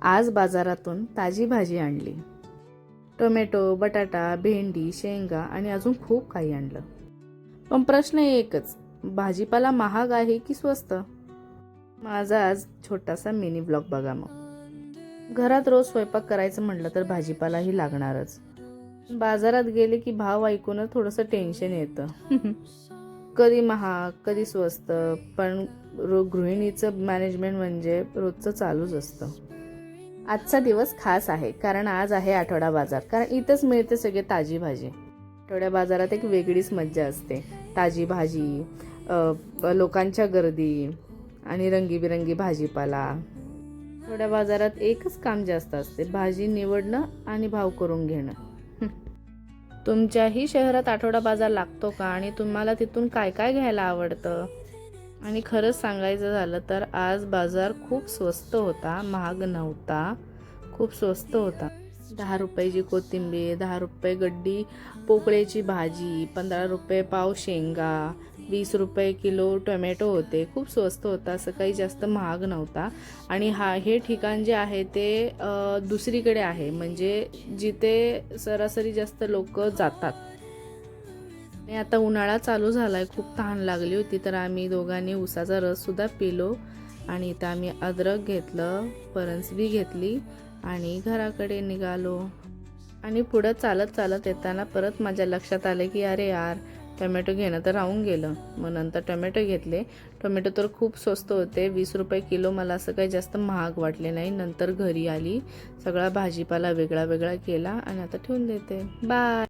आज बाजारातून ताजी भाजी आणली. टोमॅटो, बटाटा, भेंडी, शेंगा आणि अजून खूप काही आणलं. पण प्रश्न एकच, भाजीपाला महाग आहे की स्वस्त? माझा आज छोटासा मिनी ब्लॉग बघा. मग घरात रोज स्वयंपाक करायचं म्हटलं तर भाजीपालाही लागणारच. बाजारात गेले की भाव ऐकूनच थोडंसं टेन्शन येतं. कधी महाग कधी स्वस्त, पण गृहिणीचं मॅनेजमेंट म्हणजे रोजचं चालूच असतं. आजचा दिवस खास आहे कारण आज आहे आठवडा बाजार. कारण इथंच मिळते सगळे ताजी भाजी. आठवड्या बाजारात एक वेगळीच मज्जा असते. ताजी भाजी, लोकांच्या गर्दी आणि रंगीबिरंगी भाजीपाला. आठवड्या बाजारात एकच काम जास्त असते, भाजी निवडणं आणि भाव करून घेणं. तुमच्याही शहरात आठवडा बाजार लागतो का? आणि तुम्हाला तिथून काय काय घ्यायला आवडतं? आणि खरंच सांगायचं झालं तर आज बाजार खूप स्वस्त होता, महाग नव्हता, खूप स्वस्त होता. 10 रुपयाची कोथिंबीर, 10 रुपये गड्डी पोकळ्याची भाजी, 15 रुपये पाव शेंगा, 20 रुपये किलो टोमॅटो होते. खूप स्वस्त होता, असं काही जास्त महाग नव्हता. आणि हे ठिकाण जे आहे ते दुसरीकडे आहे, म्हणजे जिथे सरासरी जास्त लोक जातात. आणि आता उन्हाळा चालू झालाय, खूप तहान लागली होती, तर आम्ही दोघांनी उसाचा रस सुद्धा पिलो. आणि इथं आम्ही अद्रक घेतलं, फणसबी घेतली आणि घराकडे निघालो. आणि पुढं चालत चालत येताना परत माझ्या लक्षात आलं की अरे यार, टोमॅटो घेणं तर राहून गेलं. मग नंतर टोमॅटो घेतले. टोमॅटो तर खूप स्वस्त होते, 20 रुपये किलो. मला असं काही जास्त महाग वाटले नाही. नंतर घरी आली, सगळा भाजीपाला वेगळा वेगळा केला आणि आता ठेवून देते. बाय.